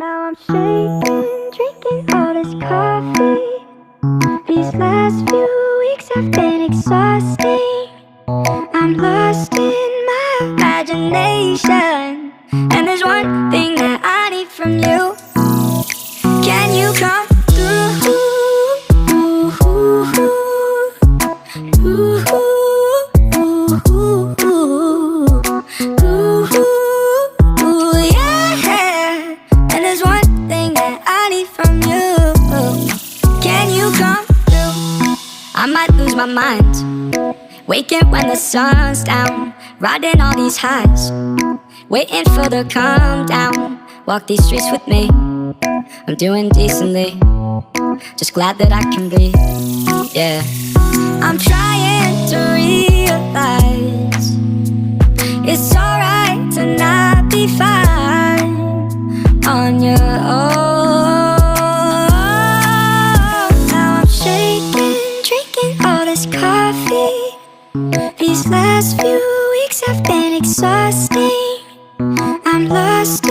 Now I'm shaking, drinking all this coffee. These last few weeks have been exhausting. I'm lost in my imagination, and there's one thing that I need from you. Can you come through? Yeah. And there's one thing that I need from you. Can you come through? I might lose my mind, waking when the sun's down, riding all these highs, waiting for the calm down. Walk these streets with me, I'm doing decently, just glad that I can breathe. Yeah, I'm trying to realize it's alright to not be fine on your own. Now I'm shaking, drinking all this coffee. These last few weeks have been exhausting. I'm lost